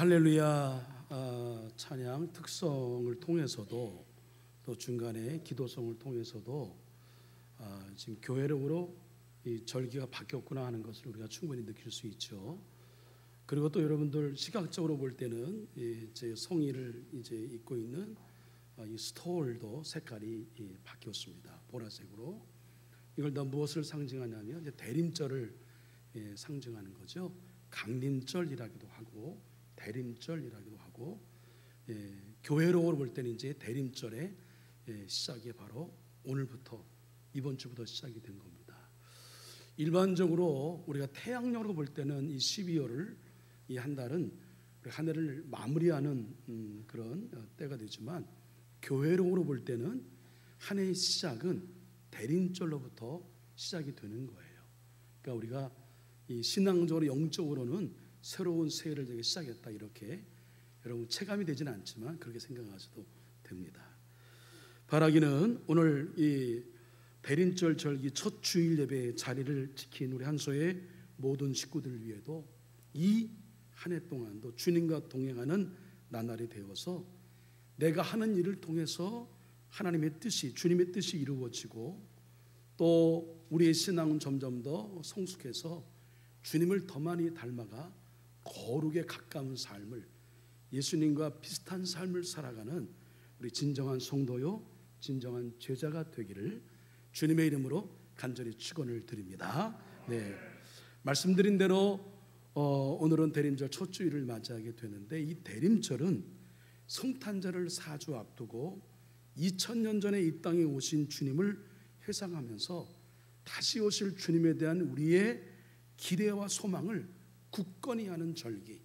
할렐루야 찬양 특성을 통해서도 또 중간에 기도성을 통해서도 지금 교회력으로 이 절기가 바뀌었구나 하는 것을 우리가 충분히 느낄 수 있죠. 그리고 또 여러분들 시각적으로 볼 때는 이제 성의를 이제 입고 있는 이 스톨도 색깔이 바뀌었습니다. 보라색으로. 이걸 다 무엇을 상징하냐면 이제 대림절을 상징하는 거죠. 강림절이라기도 하고 대림절이라기도 하고, 교회로 볼 때는 이제 대림절의 시작이 바로 오늘부터 이번 주부터 시작이 된 겁니다. 일반적으로 우리가 태양력으로 볼 때는 이 12월을 이 한 달은 한 해를 마무리하는 그런 때가 되지만, 교회력으로 볼 때는 한 해의 시작은 대림절로부터 시작이 되는 거예요. 그러니까 우리가 이 신앙적으로 영적으로는 새로운 새해를 되게 시작했다, 이렇게 여러분 체감이 되지는 않지만 그렇게 생각하셔도 됩니다. 바라기는 오늘 이 대림절 절기 첫 주일 예배의 자리를 지킨 우리 한소의 모든 식구들을 위해도 이 한 해 동안도 주님과 동행하는 나날이 되어서 내가 하는 일을 통해서 하나님의 뜻이, 주님의 뜻이 이루어지고, 또 우리의 신앙은 점점 더 성숙해서 주님을 더 많이 닮아가 거룩에 가까운 삶을, 예수님과 비슷한 삶을 살아가는 우리 진정한 성도요, 진정한 제자가 되기를 주님의 이름으로 간절히 축원을 드립니다. 네, 말씀드린 대로 오늘은 대림절 첫 주일을 맞이하게 되는데, 이 대림절은 성탄절을 4주 앞두고 2000년 전에 이 땅에 오신 주님을 회상하면서 다시 오실 주님에 대한 우리의 기대와 소망을 굳건히 하는 절기,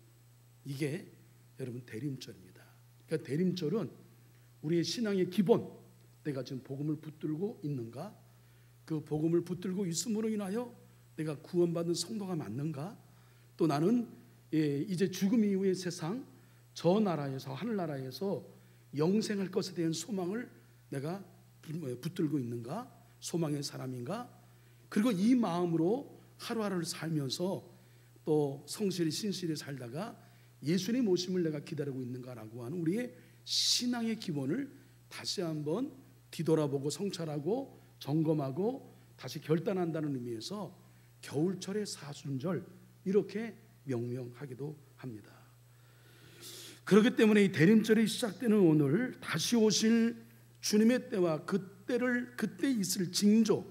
이게 여러분 대림절입니다. 그러니까 대림절은 우리의 신앙의 기본, 내가 지금 복음을 붙들고 있는가, 그 복음을 붙들고 있음으로 인하여 내가 구원받은 성도가 맞는가, 또 나는 이제 죽음 이후의 세상, 저 나라에서, 하늘나라에서 영생할 것에 대한 소망을 내가 붙들고 있는가, 소망의 사람인가, 그리고 이 마음으로 하루하루를 살면서 또 성실히 신실히 살다가 예수님 오심을 내가 기다리고 있는가라고 하는 우리의 신앙의 기본을 다시 한번 뒤돌아보고 성찰하고 점검하고 다시 결단한다는 의미에서 겨울철의 사순절, 이렇게 명명하기도 합니다. 그렇기 때문에 이 대림절이 시작되는 오늘, 다시 오실 주님의 때와 그때 있을 징조,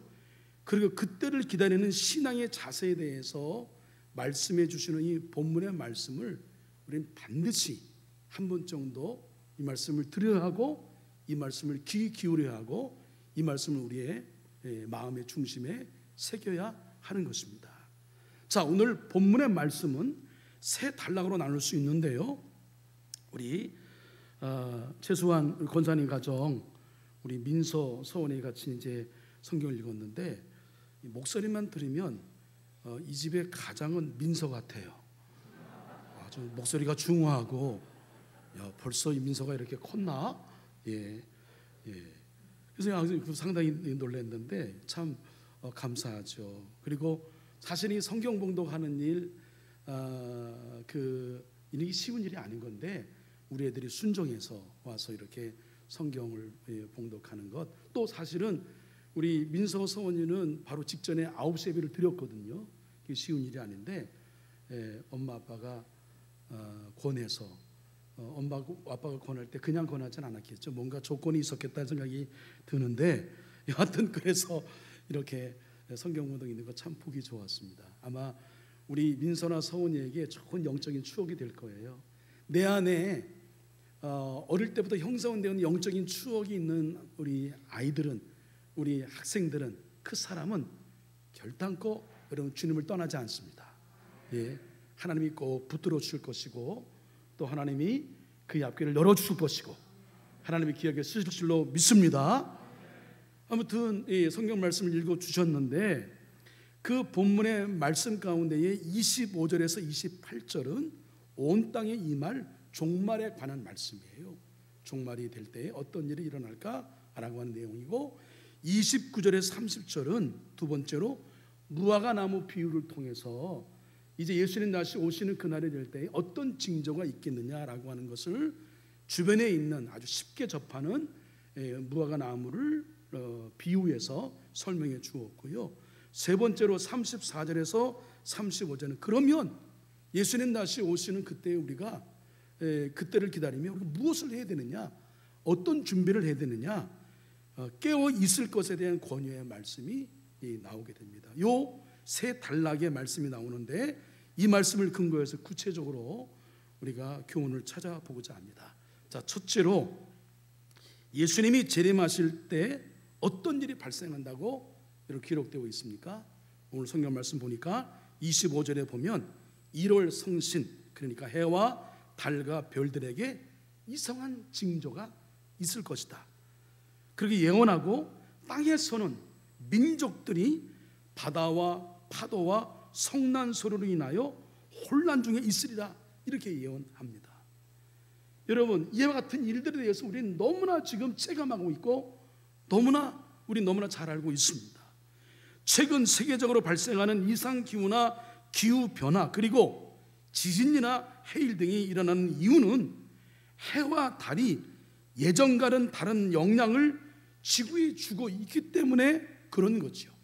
그리고 그때를 기다리는 신앙의 자세에 대해서 말씀해 주시는 이 본문의 말씀을 우리는 반드시 한 번 정도 이 말씀을 들어야 하고, 이 말씀을 귀 기울여야 하고, 이 말씀을 우리의 마음의 중심에 새겨야 하는 것입니다. 자, 오늘 본문의 말씀은 세 단락으로 나눌 수 있는데요, 우리 최수환 권사님 가정, 우리 민서 서원이 같이 이제 성경을 읽었는데, 목소리만 들으면 이 집의 가장은 민서 같아요. 아주 목소리가 중후하고, 야, 벌써 이 민서가 이렇게 컸나? 그래서 상당히 놀랐는데 참 감사하죠. 그리고 사실 이 성경 봉독하는 일, 이게 쉬운 일이 아닌 건데, 우리 애들이 순종해서 와서 이렇게 성경을 봉독하는 것, 또 사실은 우리 민서 서원이는 바로 직전에 9시 예배를 드렸거든요. 이게 쉬운 일이 아닌데, 엄마 아빠가 권해서, 엄마 아빠가 권할 때 그냥 권하진 않았겠죠. 뭔가 조건이 있었겠다는 생각이 드는데, 여하튼 그래서 이렇게 성경 봉독 있는 거 참 보기 좋았습니다. 아마 우리 민서나 서원이에게 좋은 영적인 추억이 될 거예요. 내 안에 어릴 때부터 형성되는 영적인 추억이 있는 우리 아이들은, 우리 학생들은, 그 사람은 결단코 여러분 주님을 떠나지 않습니다. 하나님이 꼭 붙들어 주실 것이고, 또 하나님이 그의 앞길을 열어주실 것이고, 하나님이 기억에 쓰실 줄로 믿습니다. 아무튼 이 성경 말씀을 읽어주셨는데, 그 본문의 말씀 가운데에 25절에서 28절은 온 땅에 임할 종말에 관한 말씀이에요. 종말이 될 때에 어떤 일이 일어날까라고 하는 내용이고, 29절에서 30절은 두 번째로 무화과 나무 비유를 통해서 이제 예수님 다시 오시는 그날이 될 때 어떤 징조가 있겠느냐라고 하는 것을 주변에 있는 아주 쉽게 접하는 무화과 나무를 비유해서 설명해 주었고요. 세 번째로 34절에서 35절은 그러면 예수님 다시 오시는 그때 우리가 그때를 기다리며 우리가 무엇을 해야 되느냐, 어떤 준비를 해야 되느냐, 깨어 있을 것에 대한 권유의 말씀이 나오게 됩니다. 요 세 단락의 말씀이 나오는데 이 말씀을 근거해서 구체적으로 우리가 교훈을 찾아보고자 합니다. 자, 첫째로 예수님이 재림하실 때 어떤 일이 발생한다고 이렇게 기록되어 있습니까? 오늘 성경 말씀 보니까 25절에 보면 1월 성신, 그러니까 해와 달과 별들에게 이상한 징조가 있을 것이다. 그렇게 예언하고 땅에서는 민족들이 바다와 파도와 성난 소리로 인하여 혼란 중에 있으리라, 이렇게 예언합니다. 여러분, 이와 같은 일들에 대해서 우리는 너무나 지금 체감하고 있고 우리 너무나 잘 알고 있습니다. 최근 세계적으로 발생하는 이상기후나 기후변화, 그리고 지진이나 해일 등이 일어나는 이유는 해와 달이 예전과는 다른 영향을 지구에 주고 있기 때문에 그런 거죠.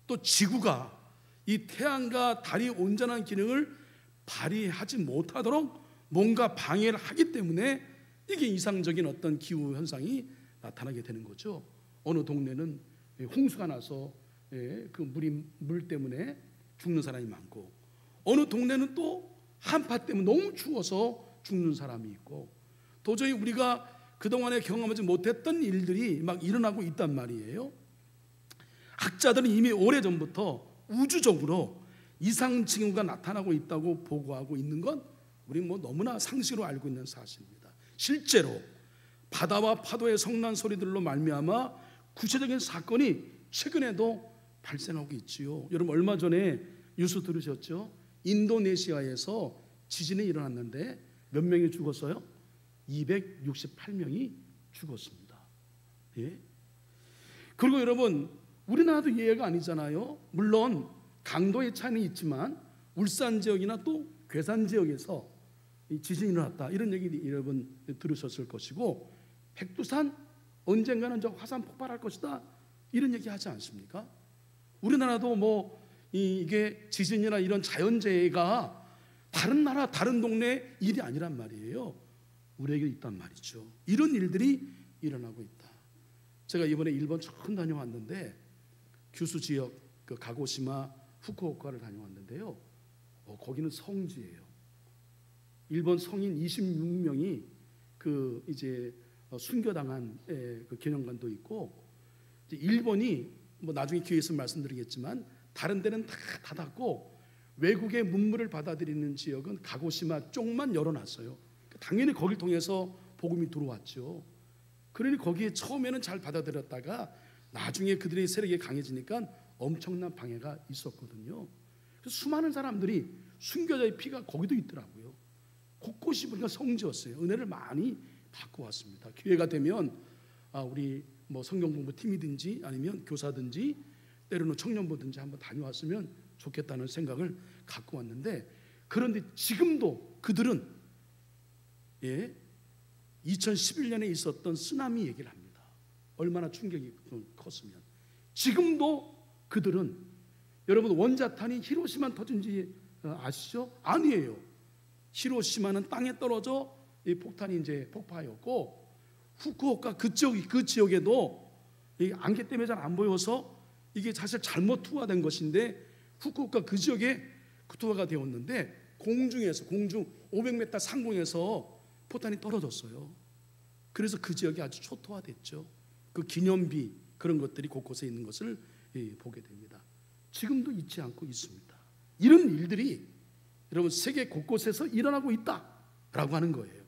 또 지구가 이 태양과 달이 온전한 기능을 발휘하지 못하도록 뭔가 방해를 하기 때문에 이게 이상적인 어떤 기후 현상이 나타나게 되는 거죠. 어느 동네는 홍수가 나서 그 물 때문에 죽는 사람이 많고, 어느 동네는 또 한파 때문에 너무 추워서 죽는 사람이 있고, 도저히 우리가 그동안에 경험하지 못했던 일들이 막 일어나고 있단 말이에요. 학자들은 이미 오래전부터 우주적으로 이상징후가 나타나고 있다고 보고하고 있는 건 우리 너무나 상식으로 알고 있는 사실입니다. 실제로 바다와 파도의 성난 소리들로 말미암아 구체적인 사건이 최근에도 발생하고 있지요. 여러분, 얼마 전에 뉴스 들으셨죠? 인도네시아에서 지진이 일어났는데 몇 명이 죽었어요? 268명이 죽었습니다. 예? 그리고 여러분, 우리나라도 예외가 아니잖아요. 물론 강도의 차이는 있지만 울산 지역이나 또 괴산 지역에서 지진이 일어났다, 이런 얘기 여러분 들으셨을 것이고, 백두산 언젠가는 저 화산 폭발할 것이다, 이런 얘기 하지 않습니까? 우리나라도 이게 지진이나 이런 자연재해가 다른 나라 다른 동네 일이 아니란 말이에요. 우리에게 있단 말이죠. 이런 일들이 일어나고 있다. 제가 이번에 일본 처음 다녀왔는데 규슈 지역 그 가고시마 후쿠오카를 다녀왔는데요. 거기는 성지예요. 일본 성인 26명이 그 이제 순교당한 그 기념관도 있고, 이제 일본이 나중에 기회 있으면 말씀드리겠지만 다른 데는 다 닫았고 외국의 문물을 받아들이는 지역은 가고시마 쪽만 열어놨어요. 당연히 거길 통해서 복음이 들어왔죠. 그러니 거기에 처음에는 잘 받아들였다가 나중에 그들의 세력이 강해지니까 엄청난 방해가 있었거든요. 그래서 수많은 사람들이 순교자의 피가 거기도 있더라고요. 곳곳이 보니까 성지였어요. 은혜를 많이 받고 왔습니다. 기회가 되면 우리 성경 공부 팀이든지 아니면 교사든지 때로는 청년부든지 한번 다녀왔으면 좋겠다는 생각을 갖고 왔는데, 그런데 지금도 그들은 2011년에 있었던 쓰나미 얘기를 합니다. 얼마나 충격이 컸으면. 지금도 그들은, 여러분, 원자탄이 히로시마 터진지 아시죠? 아니에요. 히로시마는 땅에 떨어져 이 폭탄이 이제 폭파하였고, 후쿠오카 그 지역에도 이 안개 때문에 잘 안 보여서 이게 사실 잘못 투하된 것인데, 후쿠오카 그 지역에 투하가 되었는데 공중 500m 상공에서 포탄이 떨어졌어요. 그래서 그 지역이 아주 초토화됐죠. 그 기념비 그런 것들이 곳곳에 있는 것을 보게 됩니다. 지금도 잊지 않고 있습니다. 이런 일들이 여러분 세계 곳곳에서 일어나고 있다라고 하는 거예요.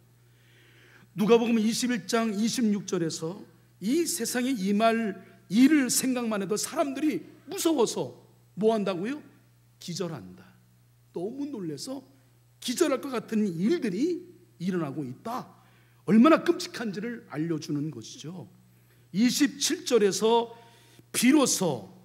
누가복음 21장 26절에서 이 세상에 임할 일을 생각만 해도 사람들이 무서워서 뭐 한다고요? 기절한다. 너무 놀라서 기절할 것 같은 일들이 일어나고 있다. 얼마나 끔찍한지를 알려주는 것이죠. 27절에서 비로소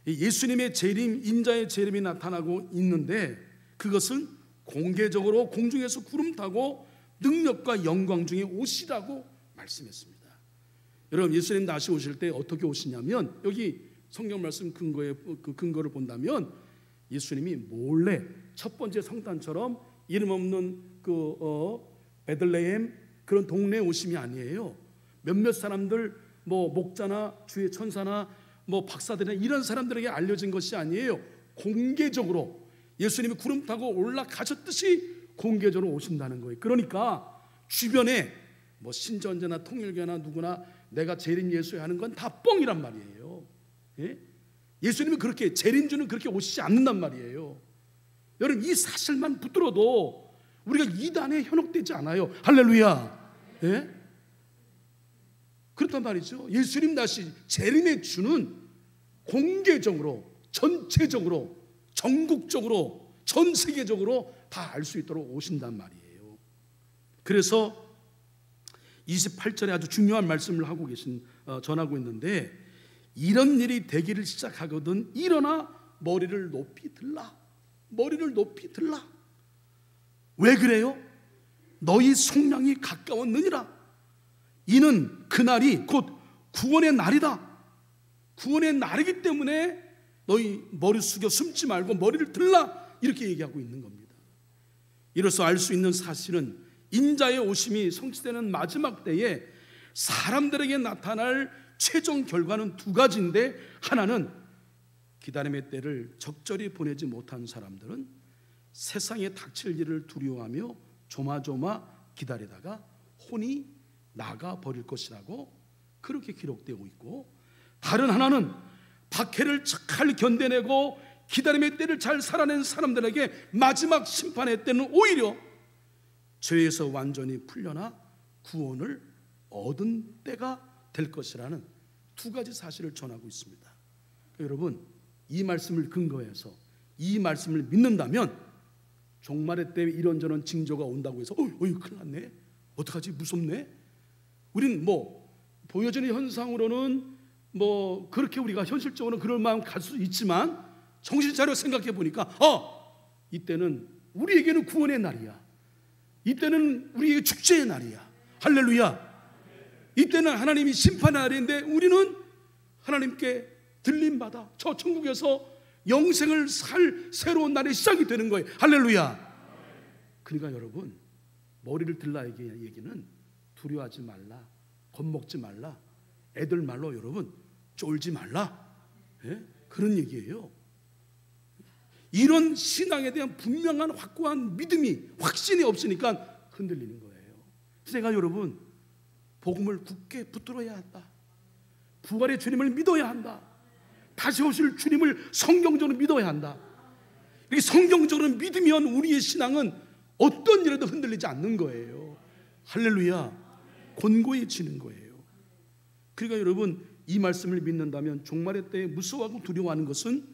예수님의 재림, 인자의 재림이 나타나고 있는데 그것은 공개적으로 공중에서 구름 타고 능력과 영광 중에 오시라고 말씀했습니다. 여러분, 예수님 다시 오실 때 어떻게 오시냐면, 여기 성경 말씀 근거를 본다면 예수님이 몰래 첫 번째 성탄처럼 이름 없는 베들레헴 그런 동네에 오심이 아니에요. 몇몇 사람들, 목자나 주의 천사나 박사들이나 이런 사람들에게 알려진 것이 아니에요. 공개적으로 예수님이 구름 타고 올라가셨듯이 공개적으로 오신다는 거예요. 그러니까 주변에 신전제나 통일교나 누구나 내가 재림 예수야 하는 건 다 뻥이란 말이에요. 예? 예수님은 그렇게, 재림주는 그렇게 오시지 않는단 말이에요. 여러분, 이 사실만 붙들어도 우리가 이단에 현혹되지 않아요. 할렐루야. 예? 그렇단 말이죠. 예수님 다시 재림의 주는 공개적으로, 전체적으로, 전국적으로, 전 세계적으로 다 알 수 있도록 오신단 말이에요. 그래서 28절에 아주 중요한 말씀을 전하고 있는데, 이런 일이 되기를 시작하거든 일어나 머리를 높이 들라. 머리를 높이 들라. 왜 그래요? 너희 속량이 가까웠느니라. 이는 그날이 곧 구원의 날이다. 구원의 날이기 때문에 너희 머리 숙여 숨지 말고 머리를 들라, 이렇게 얘기하고 있는 겁니다. 이로써 알 수 있는 사실은 인자의 오심이 성취되는 마지막 때에 사람들에게 나타날 최종 결과는 두 가지인데, 하나는 기다림의 때를 적절히 보내지 못한 사람들은 세상에 닥칠 일을 두려워하며 조마조마 기다리다가 혼이 나가 버릴 것이라고 그렇게 기록되고 있고, 다른 하나는 박해를 잘 견뎌내고 기다림의 때를 잘 살아낸 사람들에게 마지막 심판의 때는 오히려 죄에서 완전히 풀려나 구원을 얻은 때가 될 것이라는 두 가지 사실을 전하고 있습니다. 여러분, 이 말씀을 근거해서 이 말씀을 믿는다면 종말의 때 이런저런 징조가 온다고 해서 큰일 났네, 어떡하지, 무섭네, 우린 보여지는 현상으로는 그렇게 우리가 현실적으로 그럴 마음 갈 수 있지만, 정신 차려 생각해 보니까 이때는 우리에게는 구원의 날이야. 이때는 우리에게 축제의 날이야. 할렐루야. 이때는 하나님이 심판의 날인데 우리는 하나님께 들림받아 저 천국에서 영생을 살 새로운 날의 시작이 되는 거예요. 할렐루야. 그러니까 여러분, 머리를 들라 얘기는 두려워하지 말라, 겁먹지 말라, 애들 말로 여러분 쫄지 말라, 그런 얘기예요. 이런 신앙에 대한 분명한 확고한 믿음이, 확신이 없으니까 흔들리는 거예요. 제가 여러분, 복음을 굳게 붙들어야 한다. 부활의 주님을 믿어야 한다. 다시 오실 주님을 성경적으로 믿어야 한다. 이렇게 성경적으로 믿으면 우리의 신앙은 어떤 일에도 흔들리지 않는 거예요. 할렐루야. 곤고해지는 거예요. 그러니까 여러분, 이 말씀을 믿는다면 종말의 때에 무서워하고 두려워하는 것은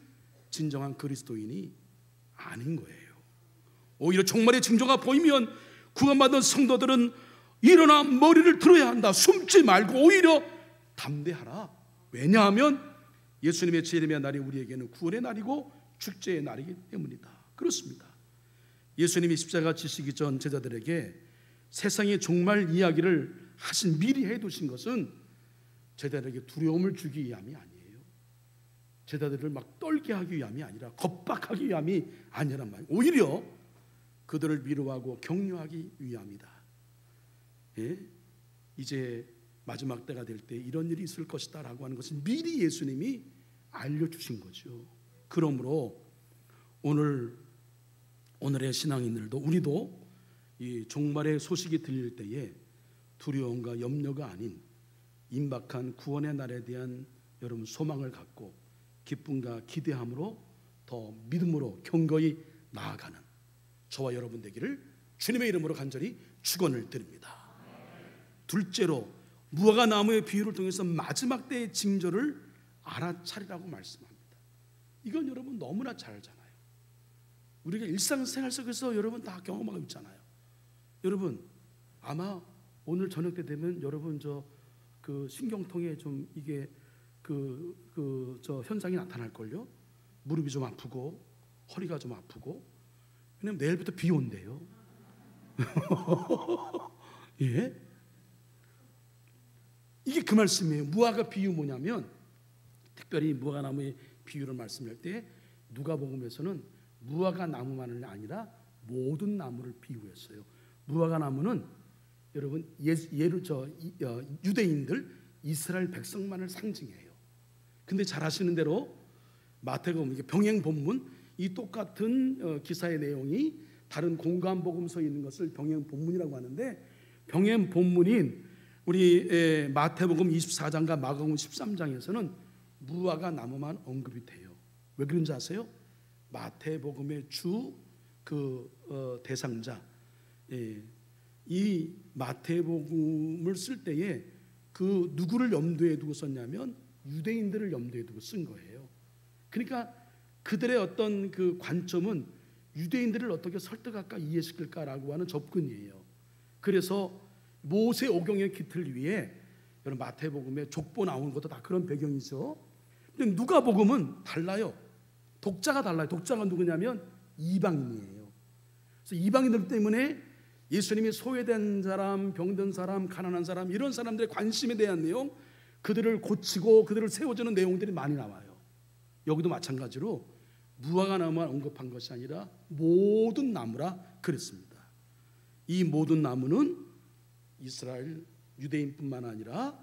진정한 그리스도인이 아닌 거예요. 오히려 종말의 징조가 보이면 구원받은 성도들은 일어나 머리를 들어야 한다. 숨지 말고 오히려 담대하라. 왜냐하면 예수님의 재림의 날이 우리에게는 구원의 날이고 축제의 날이기 때문이다. 그렇습니다. 예수님이 십자가 지시기 전 제자들에게 세상의 종말 이야기를 미리 해두신 것은 제자들에게 두려움을 주기 위함이 아니에요. 제자들을 막 떨게 하기 위함이 아니라, 겁박하기 위함이 아니란 말이에요. 오히려 그들을 위로하고 격려하기 위함이다. 이제 마지막 때가 될 때 이런 일이 있을 것이다 라고 하는 것은 미리 예수님이 알려주신 거죠. 그러므로 오늘의 신앙인들도, 우리도 이 종말의 소식이 들릴 때에 두려움과 염려가 아닌 임박한 구원의 날에 대한 여러분 소망을 갖고 기쁨과 기대함으로 더 믿음으로 경거히 나아가는 저와 여러분 되기를 주님의 이름으로 간절히 축원을 드립니다. 둘째로 무화과 나무의 비유를 통해서 마지막 때의 징조를 알아차리라고 말씀합니다. 이건 여러분 너무나 잘 알잖아요. 우리가 일상생활 속에서 여러분 다 경험하고 있잖아요. 여러분 아마 오늘 저녁 때 되면 여러분 그 신경통에 좀 이게 저 현상이 나타날 걸요. 무릎이 좀 아프고 허리가 좀 아프고 왜냐면 내일부터 비 온대요. 예? 이게 그 말씀이에요. 무화과 비유 뭐냐면, 특별히 무화과 나무의 비유를 말씀할 때 누가복음에서는 무화과 나무만이 아니라 모든 나무를 비유했어요. 무화과 나무는 여러분 유대인들 이스라엘 백성만을 상징해요. 근데 잘 아시는 대로 마태복음 병행 본문, 이 똑같은 기사의 내용이 다른 공간 복음서에 있는 것을 병행 본문이라고 하는데, 병행 본문인 우리 마태복음 24장과 마가복음 13장에서는 무화과 나무만 언급이 돼요. 왜 그런지 아세요? 마태복음의 주 대상자, 이 마태복음을 쓸 때에 그 누구를 염두에 두고 썼냐면 유대인들을 염두에 두고 쓴 거예요. 그러니까 그들의 어떤 그 관점은 유대인들을 어떻게 설득할까, 이해시킬까라고 하는 접근이에요. 그래서 모세 오경의 기틀 위에 여러분 마태복음에 족보 나오는 것도 다 그런 배경이죠. 근데 누가복음은 달라요. 독자가 달라요. 독자가 누구냐면 이방인이에요. 그래서 이방인들 때문에 예수님이 소외된 사람, 병든 사람, 가난한 사람, 이런 사람들의 관심에 대한 내용, 그들을 고치고 그들을 세워주는 내용들이 많이 나와요. 여기도 마찬가지로 무화과 나무만 언급한 것이 아니라 모든 나무라 그랬습니다. 이 모든 나무는 이스라엘 유대인뿐만 아니라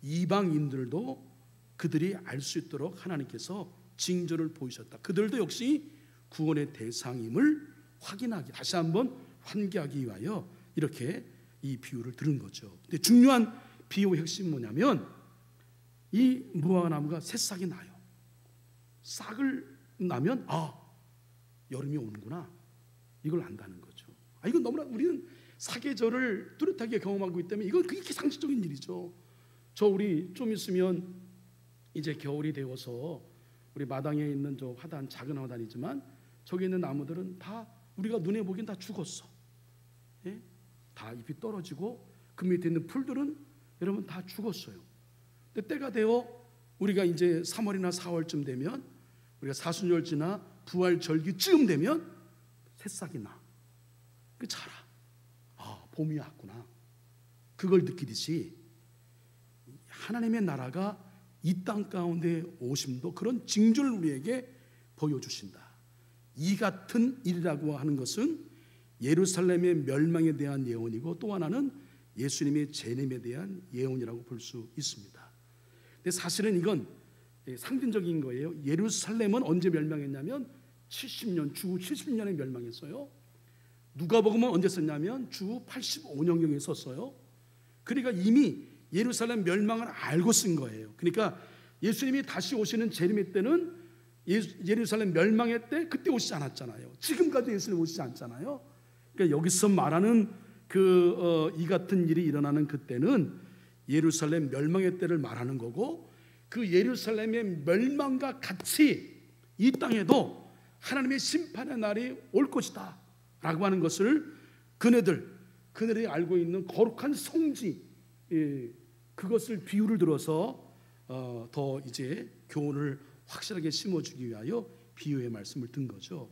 이방인들도 그들이 알 수 있도록 하나님께서 징조를 보이셨다. 그들도 역시 구원의 대상임을 확인하기, 다시 한번 환기하기 위하여 이렇게 이 비유를 들은 거죠. 근데 중요한 비유의 핵심은 뭐냐면, 이 무화과 나무가 새싹이 나요. 싹을 나면 여름이 오는구나, 이걸 안다는 거죠. 이건 너무나 우리는 사계절을 뚜렷하게 경험하고 있기 때문에 이건 그렇게 상식적인 일이죠. 우리 좀 있으면 이제 겨울이 되어서 우리 마당에 있는 저 화단, 작은 화단이지만 저기 있는 나무들은 다 우리가 눈에 보기엔 다 죽었어. 예? 다 잎이 떨어지고 그 밑에 있는 풀들은 여러분 다 죽었어요. 근데 때가 되어 우리가 이제 3월이나 4월쯤 되면, 우리가 사순절지나 부활절기쯤 되면 새싹이 나. 그 자라. 봄이 왔구나. 그걸 느끼듯이 하나님의 나라가 이 땅 가운데 오심도 그런 징조를 우리에게 보여주신다. 이 같은 일이라고 하는 것은 예루살렘의 멸망에 대한 예언이고, 또 하나는 예수님의 재림에 대한 예언이라고 볼 수 있습니다. 근데 사실은 이건 상징적인 거예요. 예루살렘은 언제 멸망했냐면 70년, 주 70년에 멸망했어요. 누가복음은 언제 썼냐면 주 85년경에 썼어요. 그러니까 이미 예루살렘 멸망을 알고 쓴 거예요. 그러니까 예수님이 다시 오시는 재림의 때는 예루살렘 멸망의 때 그때 오시지 않았잖아요. 지금까지 예수님 오시지 않잖아요. 그러니까 여기서 말하는 이 같은 일이 일어나는 그때는 예루살렘 멸망의 때를 말하는 거고, 그 예루살렘의 멸망과 같이 이 땅에도 하나님의 심판의 날이 올 것이다 라고 하는 것을 그네들이 알고 있는 거룩한 성지, 그것을 비유를 들어서 더 이제 교훈을 확실하게 심어주기 위하여 비유의 말씀을 든 거죠.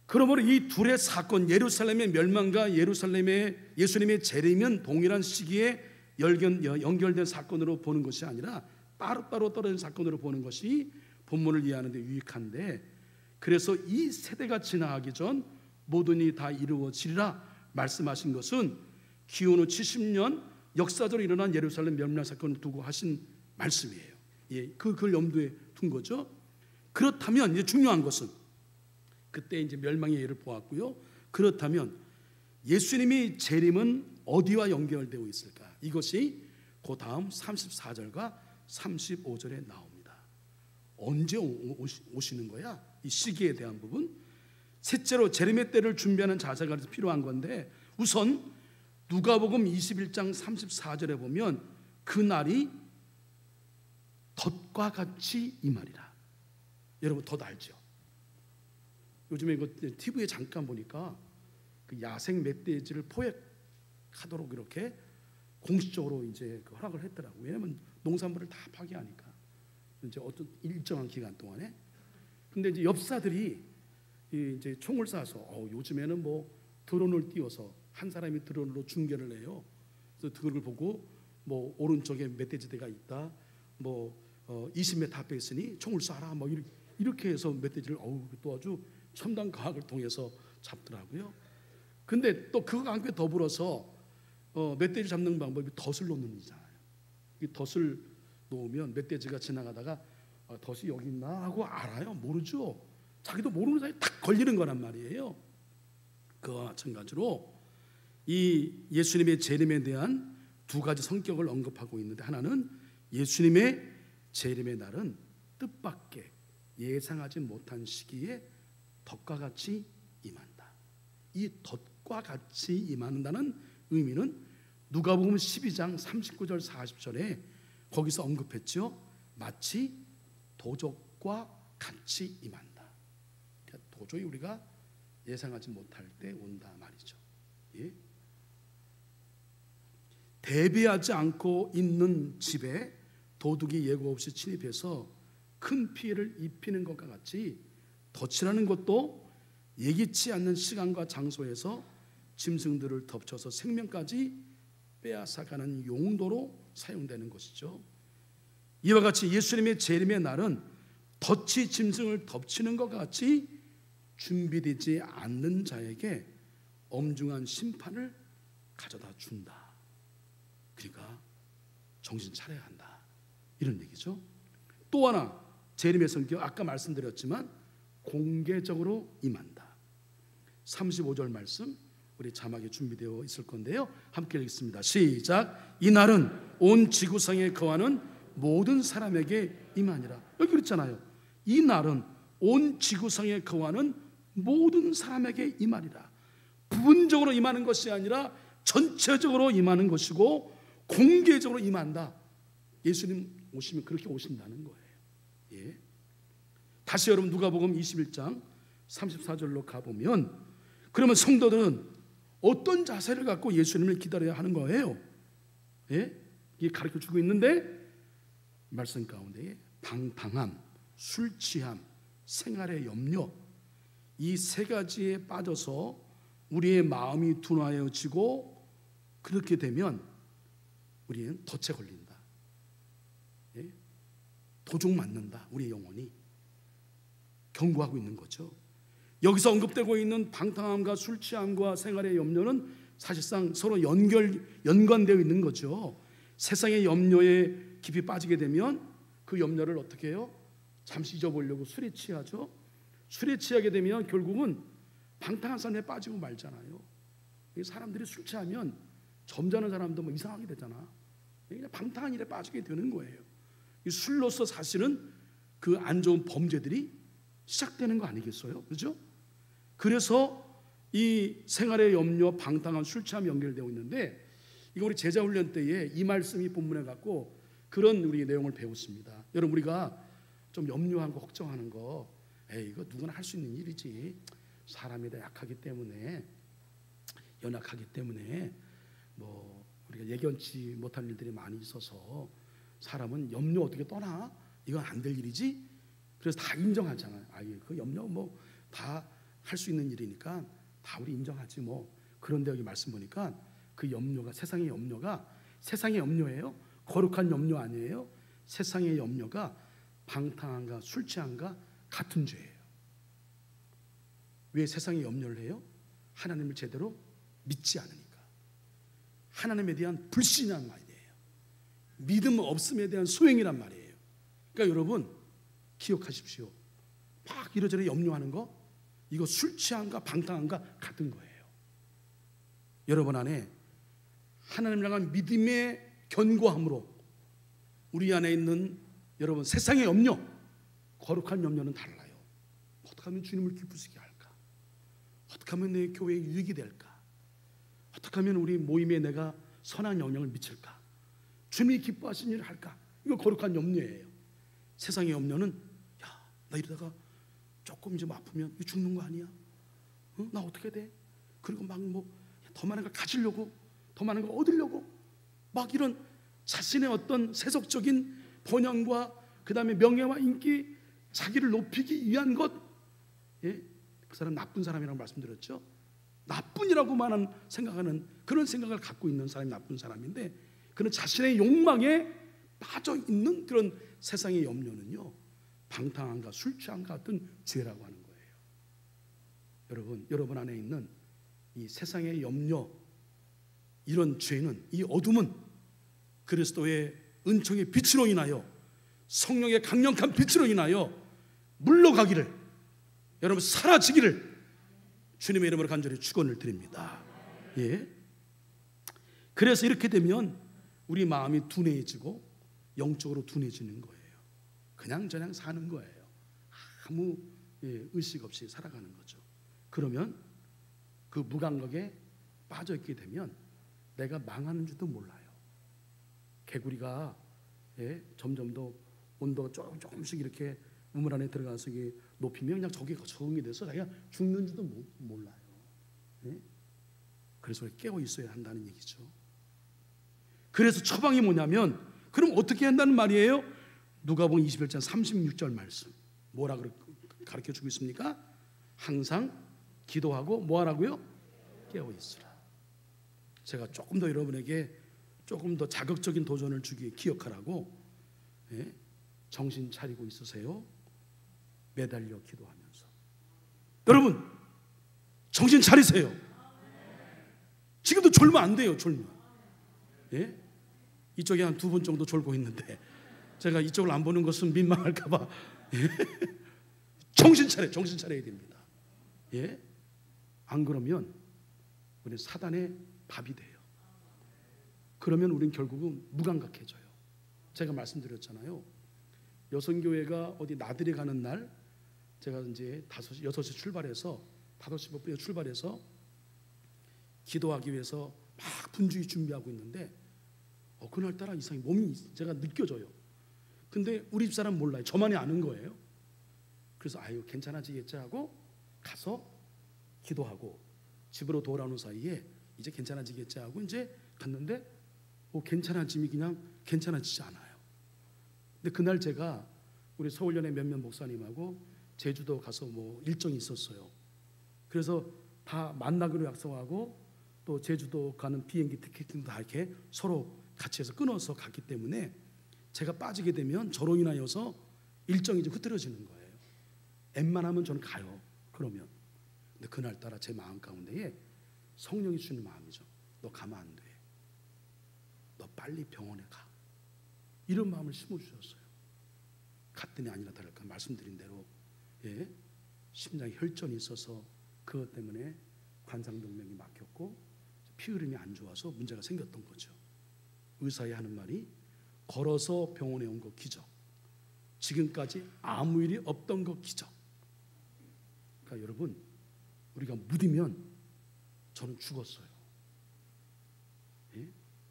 그러므로 이 둘의 사건, 예루살렘의 멸망과 예수님의 재림은 동일한 시기에 연결된 사건으로 보는 것이 아니라 따로따로 떨어진 사건으로 보는 것이 본문을 이해하는 데 유익한데, 그래서 이 세대가 지나가기 전 모든 일이 다 이루어지리라 말씀하신 것은 기원 후 70년 역사적으로 일어난 예루살렘 멸망 사건을 두고 하신 말씀이에요. 그걸 염두에 둔 거죠. 그렇다면 이제 중요한 것은, 그때 이제 멸망의 예를 보았고요. 그렇다면 예수님이 재림은 어디와 연결되어 있을까? 이것이 그 다음 34절과 35절에 나옵니다. 언제 오시는 거야? 이 시기에 대한 부분. 셋째로 재림의 때를 준비하는 자세가 필요한 건데, 우선 누가복음 21장 34절에 보면 그 날이 덫과 같이 임하리라. 여러분 덫 알죠? 요즘에 이거 TV에 잠깐 보니까 그 야생 멧돼지를 포획하도록 이렇게 공식적으로 이제 그 허락을 했더라고요. 왜냐하면 농산물을 다 파괴하니까 이제 어떤 일정한 기간 동안에. 근데 이제 엽사들이 이제 총을 쏴서 요즘에는 뭐 드론을 띄워서 한 사람이 드론으로 중계를 해요. 그래서 그걸 보고 뭐 오른쪽에 멧돼지대가 있다. 뭐 20m 앞에 있으니 총을 쏴라. 뭐 이렇게 해서 멧돼지를 또 아주 첨단 과학을 통해서 잡더라고요. 근데 또 그거와 함께 더불어서 멧돼지 잡는 방법이 덫을 놓는 일이잖아요. 이 덫을 놓으면 멧돼지가 지나가다가 덫이 여기 있나 하고 알아요? 모르죠. 자기도 모르는 사이에 딱 걸리는 거란 말이에요. 그와 마찬가지로 이 예수님의 재림에 대한 두 가지 성격을 언급하고 있는데, 하나는 예수님의 재림의 날은 뜻밖의 예상하지 못한 시기에 덫과 같이 임한다. 이 덫과 같이 임한다는 의미는 누가복음 12장 39절 40절에 거기서 언급했죠. 마치 도적과 같이 임한다. 그러니까 도저히 우리가 예상하지 못할 때 온다 말이죠. 예? 대비하지 않고 있는 집에 도둑이 예고 없이 침입해서 큰 피해를 입히는 것과 같이 덫이라는 것도 예기치 않는 시간과 장소에서 짐승들을 덮쳐서 생명까지 빼앗아가는 용도로 사용되는 것이죠. 이와 같이 예수님의 재림의 날은 덫이 짐승을 덮치는 것과 같이 준비되지 않는 자에게 엄중한 심판을 가져다 준다. 그러니까 정신 차려야 한다, 이런 얘기죠. 또 하나 재림의 성격, 아까 말씀드렸지만 공개적으로 임한다. 35절 말씀 우리 자막에 준비되어 있을 건데요, 함께 읽겠습니다. 시작. 이날은 온 지구상에 거하는 모든 사람에게 임하니라. 여기 그랬잖아요. 이 날은 온 지구상에 거하는 모든 사람에게 임하리라. 부분적으로 임하는 것이 아니라 전체적으로 임하는 것이고 공개적으로 임한다. 예수님 오시면 그렇게 오신다는 거예요. 예. 다시 여러분 누가복음 21장 34절로 가보면, 그러면 성도들은 어떤 자세를 갖고 예수님을 기다려야 하는 거예요? 예? 이게 가르쳐주고 있는데, 말씀 가운데 방탕함, 술 취함, 생활의 염려, 이 세 가지에 빠져서 우리의 마음이 둔화해지고, 그렇게 되면 우리는 덫에 걸린다. 예? 도둑 맞는다. 우리의 영혼이 경고하고 있는 거죠. 여기서 언급되고 있는 방탕함과 술 취함과 생활의 염려는 사실상 서로 연관되어 있는 거죠. 세상의 염려에 깊이 빠지게 되면 그 염려를 어떻게 해요? 잠시 잊어보려고 술에 취하죠. 술에 취하게 되면 결국은 방탕한 삶에 빠지고 말잖아요. 사람들이 술 취하면 점잖은 사람도 뭐 이상하게 되잖아. 그냥 방탕한 일에 빠지게 되는 거예요. 이 술로서 사실은 그 안 좋은 범죄들이 시작되는 거 아니겠어요? 그렇죠? 그래서 이 생활의 염려, 방탕한 술 취함이 연결되어 있는데, 이거 우리 제자 훈련 때에 이 말씀이 본문에 갖고 그런 우리 내용을 배웠습니다. 여러분, 우리가 좀 염려한 거, 걱정하는 거, 이거 누구나 할 수 있는 일이지. 사람이 다 약하기 때문에, 연약하기 때문에 뭐 우리가 예견치 못할 일들이 많이 있어서 사람은 염려 어떻게 떠나? 이건 안 될 일이지. 그래서 다 인정하잖아요. 그 염려 뭐 다 할 수 있는 일이니까 다 우리 인정하지 뭐. 그런데 여기 말씀 보니까 그 염려가, 세상의 염려가 세상의 염려예요. 거룩한 염려 아니에요. 세상의 염려가 방탕함과 술 취함과 같은 죄예요. 왜 세상의 염려를 해요? 하나님을 제대로 믿지 않으니까. 하나님에 대한 불신이란 말이에요. 믿음 없음에 대한 소행이란 말이에요. 그러니까 여러분 기억하십시오. 막 이러저러 염려하는 거, 이거 술 취함과 방탕함과 같은 거예요. 여러분 안에 하나님을 향한 믿음의 견고함으로 우리 안에 있는 여러분 세상의 염려, 거룩한 염려는 달라요. 어떻게 하면 주님을 기쁘시게 할까? 어떻게 하면 내 교회에 유익이 될까? 어떻게 하면 우리 모임에 내가 선한 영향을 미칠까? 주님이 기뻐하시는 일을 할까? 이거 거룩한 염려예요. 세상의 염려는 나 이러다가 조금 좀 아프면 죽는 거 아니야? 나 어떻게 돼? 그리고 막 뭐 더 많은 걸 가지려고, 더 많은 걸 얻으려고 막 이런 자신의 어떤 세속적인 번영과 그 다음에 명예와 인기, 자기를 높이기 위한 것, 그 사람 나쁜 사람이라고 말씀드렸죠. 나쁜이라고만 생각하는 그런 생각을 갖고 있는 사람이 나쁜 사람인데, 그는 자신의 욕망에 빠져 있는 그런 세상의 염려는요, 방탕함과 술 취함과 같은 죄라고 하는 거예요. 여러분 안에 있는 이 세상의 염려, 이런 죄는, 이 어둠은 그리스도의 은총의 빛으로 인하여, 성령의 강력한 빛으로 인하여 물러가기를, 여러분 사라지기를 주님의 이름으로 간절히 축원을 드립니다. 예. 그래서 이렇게 되면 우리 마음이 둔해지고 영적으로 둔해지는 거예요. 그냥 저냥 사는 거예요. 아무 의식 없이 살아가는 거죠. 그러면 그 무감각에 빠져 있게 되면 내가 망하는 줄도 몰라요. 개구리가 점점 더 온도가 조금씩 이렇게 우물 안에 들어가서 이게 높이면 그냥 저게 적응이 돼서 자기가 죽는지도 몰라요. 그래서 깨어 있어야 한다는 얘기죠. 그래서 처방이 뭐냐면, 그럼 어떻게 한다는 말이에요? 누가복음 21장 36절 말씀 뭐라 가르쳐 주고 있습니까? 항상 기도하고 뭐 하라고요? 깨어 있으라. 제가 조금 더 여러분에게 조금 더 자극적인 도전을 주기에 기억하라고, 정신 차리고 있으세요. 매달려 기도하면서. 여러분 정신 차리세요. 지금도 졸면 안 돼요. 졸면. 이쪽에 한 2분 정도 졸고 있는데 제가 이쪽을 안 보는 것은 민망할까 봐. 정신 차려야 됩니다. 안 그러면 우리 사단의 밥이 돼요. 그러면 우리는 결국은 무감각해져요. 제가 말씀드렸잖아요. 여성교회가 어디 나들이 가는 날, 제가 이제 6시 출발해서 5시 몇 분에 출발해서 기도하기 위해서 막 분주히 준비하고 있는데 그날따라 이상히 몸이 제가 느껴져요. 근데 우리 집사람 몰라요. 저만이 아는 거예요. 그래서 아유 괜찮아지겠지 하고 가서 기도하고 집으로 돌아오는 사이에 이제 괜찮아지겠지 하고 이제 갔는데 괜찮아짐이 그냥 괜찮아지지 않아요. 근데 그날 제가 우리 서울연의 몇몇 목사님하고 제주도 가서 뭐 일정이 있었어요. 그래서 다 만나기로 약속하고 또 제주도 가는 비행기 티켓도 다 이렇게 서로 같이 해서 끊어서 갔기 때문에 제가 빠지게 되면 저로 인하여서 일정이 좀 흐트러지는 거예요. 웬만하면 저는 가요. 그러면 근데 그날따라 제 마음 가운데에 성령이 주는 마음이죠. 너 가면 안 돼. 너 빨리 병원에 가. 이런 마음을 심어주셨어요. 갔더니 아니라 다를까 말씀드린 대로 심장에 혈전이 있어서 그것 때문에 관상동맥이 막혔고 피 흐름이 안 좋아서 문제가 생겼던 거죠. 의사의 하는 말이 걸어서 병원에 온 거 기적, 지금까지 아무 일이 없던 거 기적. 그러니까 여러분 우리가 무디면 저는 죽었어요.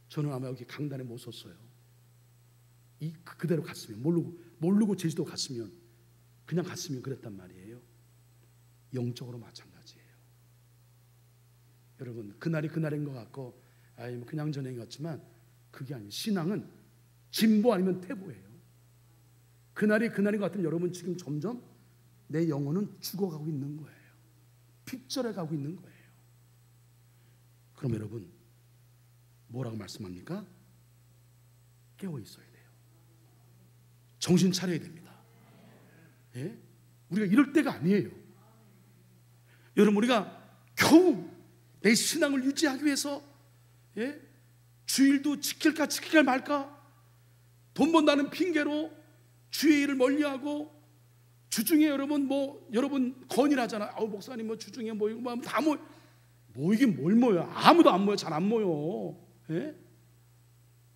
저는 아마 여기 강단에 못 섰어요. 그대로 갔으면 모르고 제주도 갔으면 그냥 갔으면 그랬단 말이에요. 영적으로 마찬가지예요. 여러분 그날이 그날인 것 같고 뭐 그냥 전행 같지만 그게 아니에요. 신앙은 진보 아니면 퇴보예요. 그날이 그날인 것 같으면 여러분 지금 점점 내 영혼은 죽어가고 있는 거예요. 핍절해 가고 있는 거예요. 그럼 여러분 뭐라고 말씀합니까? 깨어 있어야 돼요. 정신 차려야 됩니다. 우리가 이럴 때가 아니에요. 여러분 우리가 겨우 내 신앙을 유지하기 위해서 주일도 지킬까 말까 돈 번다는 핑계로 주의 일을 멀리하고 주중에 여러분 건의를 하잖아요. 목사님 주중에 모이고 다 모이긴 뭘 모여요. 아무도 안 모여. 잘 안 모여.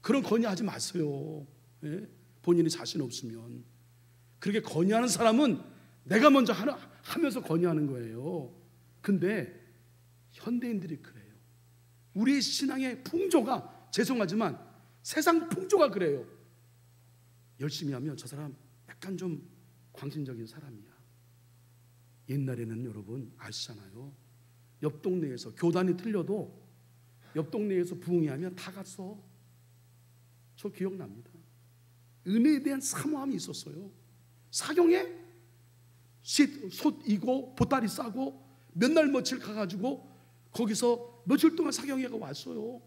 그런 건의하지 마세요. 본인이 자신 없으면. 그렇게 건의하는 사람은 내가 먼저 하면서 건의하는 거예요. 근데 현대인들이 그래요. 우리의 신앙의 풍조가, 죄송하지만 세상 풍조가 그래요. 열심히 하면 저 사람 약간 좀 광신적인 사람이야. 옛날에는 여러분 아시잖아요. 옆 동네에서 교단이 틀려도 옆 동네에서 부흥회하면 다 갔어. 저 기억납니다. 은혜에 대한 사모함이 있었어요. 사경에 솥 이고 보따리 싸고 몇 날 며칠 가가지고 거기서 며칠 동안 사경회가 왔어요.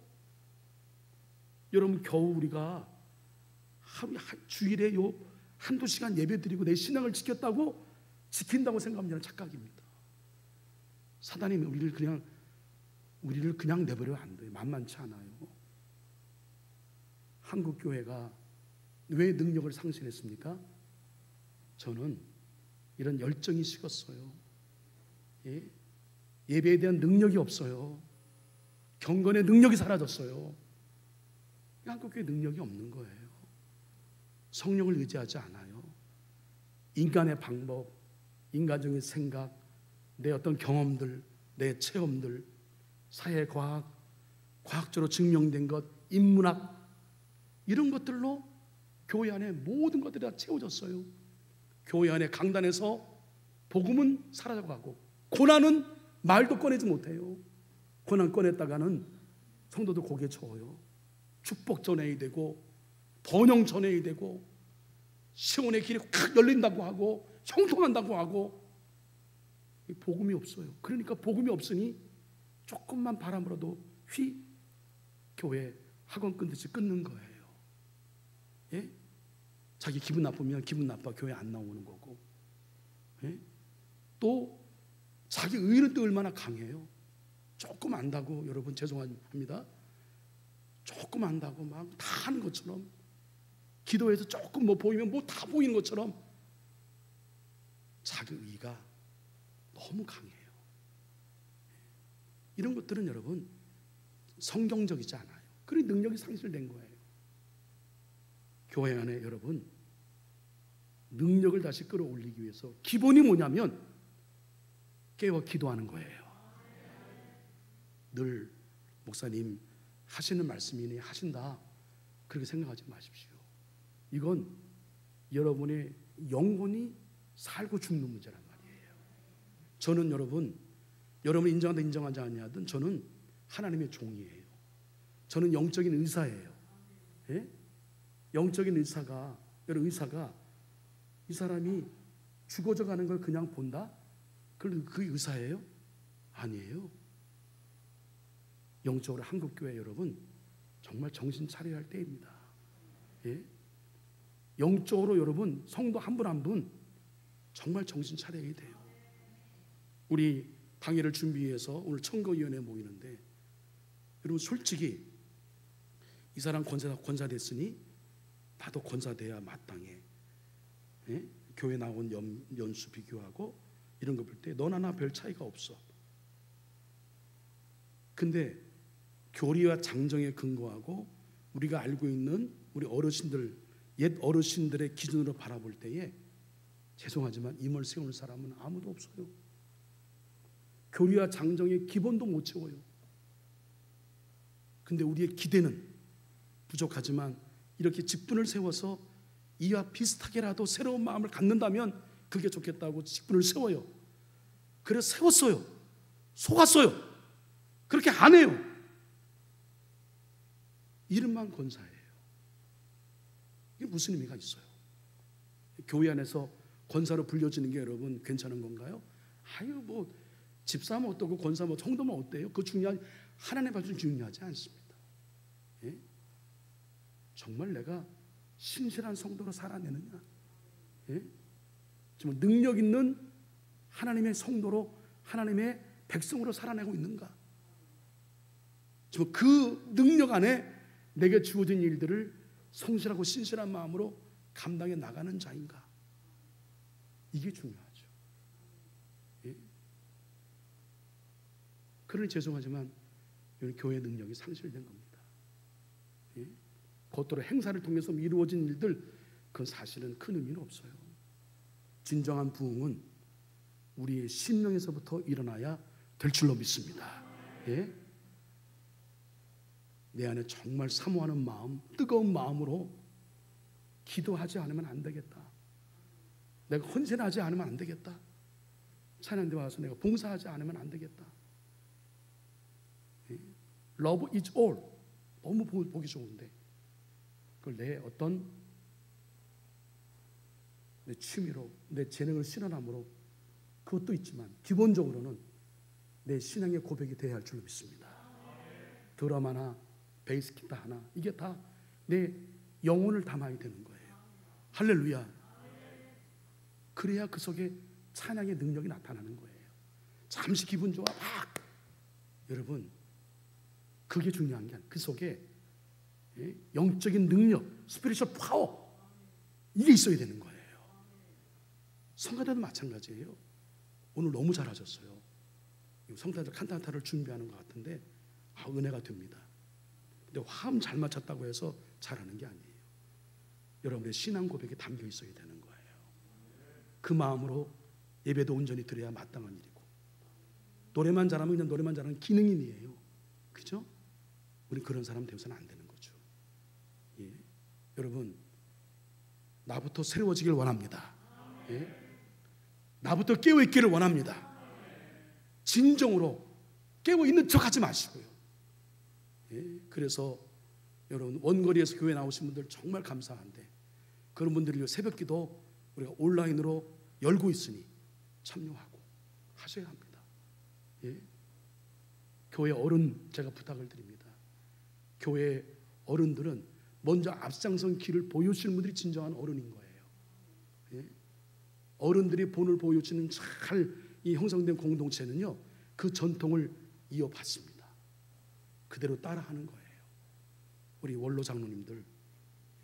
여러분, 겨우 우리가 주일에 요 한두 시간 예배 드리고 내 신앙을 지킨다고 생각하면 착각입니다. 사단이 우리를 그냥 내버려 안 돼요. 만만치 않아요. 한국 교회가 왜 능력을 상실했습니까? 저는 이런 열정이 식었어요. 예배에 대한 능력이 없어요. 경건의 능력이 사라졌어요. 한국교회 능력이 없는 거예요. 성령을 의지하지 않아요. 인간의 방법, 인간적인 생각, 내 어떤 경험들, 내 체험들, 사회과학, 과학적으로 증명된 것, 인문학, 이런 것들로 교회 안에 모든 것들이 다 채워졌어요. 교회 안에 강단에서 복음은 사라져가고 고난은 말도 꺼내지 못해요. 고난 꺼냈다가는 성도들 고개 쳐요. 축복 전해야 되고 번영 전해야 되고 시온의 길이 확 열린다고 하고 형통한다고 하고 복음이 없어요. 그러니까 복음이 없으니 조금만 바람 불어도 교회 학원 끊듯이 끊는 거예요. 예? 자기 기분 나쁘면 기분 나빠 교회 안 나오는 거고, 예? 또 자기 의는 또 얼마나 강해요. 조금 안다고, 여러분 죄송합니다, 조금 안다고 막 다 하는 것처럼, 기도해서 조금 뭐 보이면 뭐 다 보이는 것처럼 자기 의가 너무 강해요. 이런 것들은 여러분 성경적이지 않아요. 그런 능력이 상실된 거예요. 교회 안에 여러분 능력을 다시 끌어올리기 위해서 기본이 뭐냐면 깨워 기도하는 거예요. 늘 목사님 하시는 말씀이니 하신다 그렇게 생각하지 마십시오. 이건 여러분의 영혼이 살고 죽는 문제란 말이에요. 저는 여러분 인정하든 인정하지 않냐든 저는 하나님의 종이에요. 저는 영적인 의사예요. 예? 영적인 의사가, 여러분, 의사가 이 사람이 죽어져 가는 걸 그냥 본다? 그 의사예요? 아니에요. 영적으로 한국교회 여러분 정말 정신 차려야 할 때입니다. 예? 영적으로 여러분 성도 한 분 한 분 정말 정신 차려야 돼요. 우리 당회를 준비해서 오늘 청거위원회 모이는데 여러분 솔직히 이 사람 권사 됐으니 나도 권사 돼야 마땅해. 예? 교회 나온 연수 비교하고 이런 거 볼 때 너나 나 별 차이가 없어. 근데 교리와 장정에 근거하고 우리가 알고 있는 우리 어르신들, 옛 어르신들의 기준으로 바라볼 때에 죄송하지만 임을 세우는 사람은 아무도 없어요. 교리와 장정의 기본도 못 채워요. 근데 우리의 기대는 부족하지만 이렇게 직분을 세워서 이와 비슷하게라도 새로운 마음을 갖는다면 그게 좋겠다고 직분을 세워요. 그래서 세웠어요. 속았어요. 그렇게 안 해요. 이름만 권사예요. 이게 무슨 의미가 있어요? 교회 안에서 권사로 불려지는 게 여러분 괜찮은 건가요? 아유 뭐 집사면 어떻고 권사면 성도면 어때요? 그 하나님 앞에서 중요하지 않습니다. 예? 정말 내가 신실한 성도로 살아내느냐? 예? 정말 능력 있는 하나님의 성도로, 하나님의 백성으로 살아내고 있는가? 정말 그 능력 안에 내게 주어진 일들을 성실하고 신실한 마음으로 감당해 나가는 자인가? 이게 중요하죠. 예? 그러니 죄송하지만 교회 능력이 상실된 겁니다. 예? 겉으로 행사를 통해서 이루어진 일들, 그건 사실은 큰 의미는 없어요. 진정한 부흥은 우리의 심령에서부터 일어나야 될 줄로 믿습니다. 예? 내 안에 정말 사모하는 마음, 뜨거운 마음으로 기도하지 않으면 안 되겠다. 내가 헌신하지 않으면 안 되겠다. 찬양대 와서 내가 봉사하지 않으면 안 되겠다. 예? Love is all. 너무 보기 좋은데 그걸 내 어떤 내 취미로, 내 재능을 실현함으로 그것도 있지만 기본적으로는 내 신앙의 고백이 되어야 할 줄로 믿습니다. 드럼 하나, 베이스 기타 하나, 이게 다 내 영혼을 담아야 되는 거예요. 할렐루야. 그래야 그 속에 찬양의 능력이 나타나는 거예요. 잠시 기분 좋아 막, 여러분 그게 중요한 게 아니에요. 그 속에 영적인 능력, 스피리추얼 파워, 이게 있어야 되는 거예요. 성가대도 마찬가지예요. 오늘 너무 잘하셨어요. 성가대 칸타타를 준비하는 것 같은데 은혜가 됩니다. 근데 화음 잘 맞췄다고 해서 잘하는 게 아니에요. 여러분의 신앙 고백이 담겨 있어야 되는 거예요. 그 마음으로 예배도 온전히 드려야 마땅한 일이고, 노래만 잘하면 그냥 노래만 잘하는 기능인이에요. 그죠? 우리 그런 사람 되어서는 안 되는 거죠. 예. 여러분, 나부터 새로워지길 원합니다. 예. 나부터 깨어있기를 원합니다. 진정으로 깨어있는 척 하지 마시고요. 예. 그래서 여러분, 원거리에서 교회 나오신 분들 정말 감사한데, 그런 분들이 새벽기도 우리가 온라인으로 열고 있으니 참여하고 하셔야 합니다. 예. 교회 어른 제가 부탁을 드립니다. 교회 어른들은 먼저 앞장선 길을 보여주실 분들이 진정한 어른인 거예요. 예. 어른들이 본을 보여주는 잘 이 형성된 공동체는요, 그 전통을 이어받습니다. 그대로 따라하는 거예요. 우리 원로 장로님들,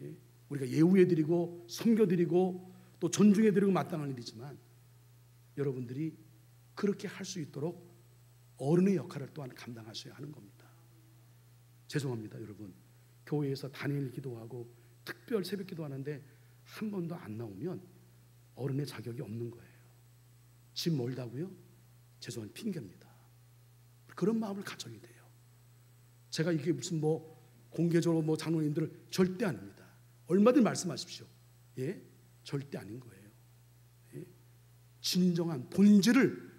예. 우리가 예우해드리고 섬겨드리고 또 존중해드리고 마땅한 일이지만, 여러분들이 그렇게 할 수 있도록 어른의 역할을 또한 감당하셔야 하는 겁니다. 죄송합니다, 여러분. 교회에서 단일 기도하고 특별 새벽 기도하는데 한 번도 안 나오면 어른의 자격이 없는 거예요. 집 멀다고요? 죄송한 핑계입니다. 그런 마음을 가져야 돼요. 제가 이게 무슨 공개적으로 장로님들을 절대 아닙니다. 얼마든지 말씀하십시오. 예? 절대 아닌 거예요. 예? 진정한 본질을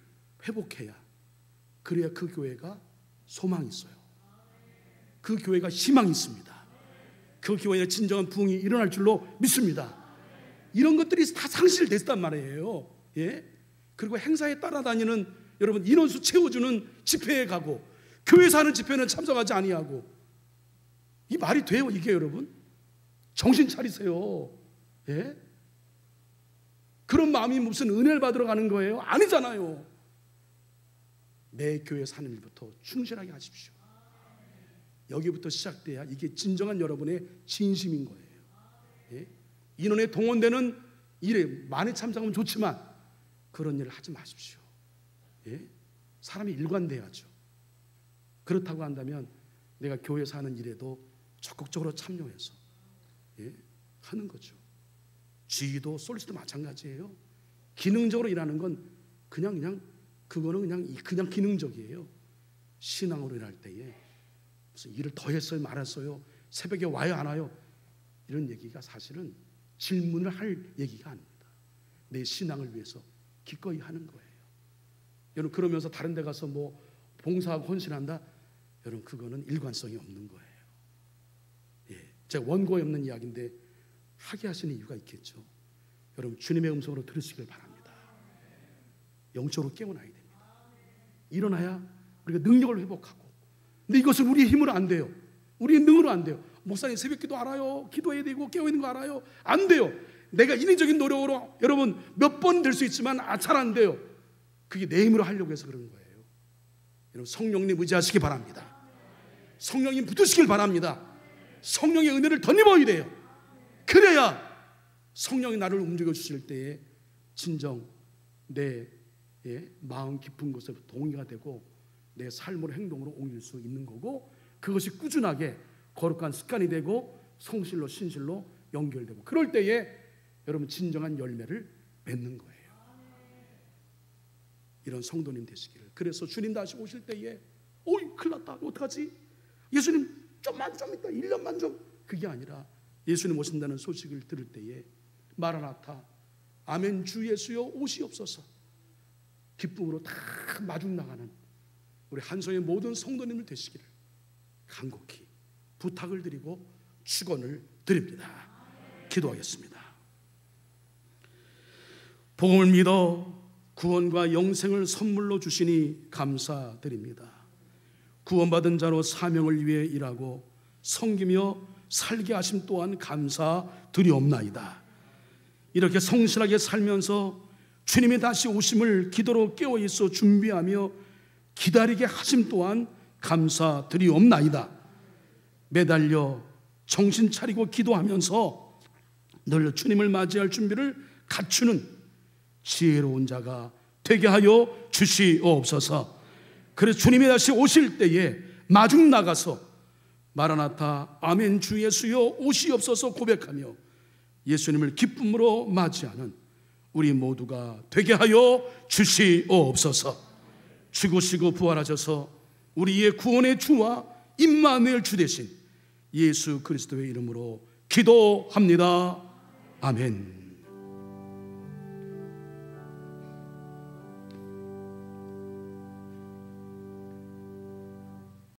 회복해야, 그래야 그 교회가 소망이 있어요. 그 교회가 희망이 있습니다. 그 교회에 진정한 부흥이 일어날 줄로 믿습니다. 이런 것들이 다 상실됐단 말이에요. 예? 그리고 행사에 따라다니는 여러분, 인원수 채워주는 집회에 가고 교회에서 하는 집회는 참석하지 아니하고, 이 말이 돼요 이게? 여러분 정신 차리세요. 예? 그런 마음이 무슨 은혜를 받으러 가는 거예요? 아니잖아요. 내 교회 사는 일부터 충실하게 하십시오. 여기부터 시작돼야 이게 진정한 여러분의 진심인 거예요. 예? 인원에 동원되는 일에 많이 참석하면 좋지만 그런 일을 하지 마십시오. 예? 사람이 일관돼야죠. 그렇다고 한다면 내가 교회에서 하는 일에도 적극적으로 참여해서 하는 거죠. 지휘도 솔리스도 마찬가지예요. 기능적으로 일하는 건 그냥 기능적이에요. 신앙으로 일할 때에 무슨 일을 더 했어요, 말았어요, 새벽에 와요, 안 와요, 이런 얘기가 사실은 질문을 할 얘기가 아닙니다. 내 신앙을 위해서 기꺼이 하는 거예요. 여러분, 그러면서 다른 데 가서 봉사하고 헌신한다, 여러분 그거는 일관성이 없는 거예요. 예, 제가 원고에 없는 이야기인데 하게 하시는 이유가 있겠죠. 여러분, 주님의 음성으로 들으시길 바랍니다. 영적으로 깨어나야 됩니다. 일어나야 우리가 능력을 회복하고. 근데 이것은 우리의 힘으로 안 돼요. 우리의 능으로 안 돼요. 목사님 새벽기도 알아요, 기도해야 되고 깨어있는 거 알아요, 안 돼요. 내가 인위적인 노력으로 여러분 몇 번 될 수 있지만 잘 안 돼요. 그게 내 힘으로 하려고 해서 그런 거예요. 여러분, 성령님 의지하시기 바랍니다. 성령님 붙으시길 바랍니다. 성령의 은혜를 덧입어야 돼요. 그래야 성령이 나를 움직여 주실 때에 진정 내 마음 깊은 곳에 동의가 되고 내 삶으로 행동으로 옮길 수 있는 거고, 그것이 꾸준하게 거룩한 습관이 되고 성실로 신실로 연결되고, 그럴 때에 여러분 진정한 열매를 맺는 거예요. 이런 성도님 되시기를. 그래서 주님 다시 오실 때에 큰일 났다, 어떡하지? 예수님 좀 있다, 1년만 좀, 그게 아니라 예수님 오신다는 소식을 들을 때에 마라나타, 아멘 주 예수여 오시옵소서, 기쁨으로 다 마중 나가는 우리 한성의 모든 성도님들 되시기를 간곡히 부탁을 드리고 축원을 드립니다. 기도하겠습니다. 복음을 믿어 구원과 영생을 선물로 주시니 감사드립니다. 구원받은 자로 사명을 위해 일하고 섬기며 살게 하심 또한 감사드리옵나이다. 이렇게 성실하게 살면서 주님이 다시 오심을 기도로 깨어 있어 준비하며 기다리게 하심 또한 감사드리옵나이다. 매달려 정신 차리고 기도하면서 늘 주님을 맞이할 준비를 갖추는 지혜로운 자가 되게 하여 주시옵소서. 그래서 주님이 다시 오실 때에 마중 나가서 마라나타 아멘 주 예수여 오시옵소서 고백하며 예수님을 기쁨으로 맞이하는 우리 모두가 되게 하여 주시옵소서. 죽으시고 부활하셔서 우리의 구원의 주와 임마누엘 주 되신 예수 그리스도의 이름으로 기도합니다. 아멘.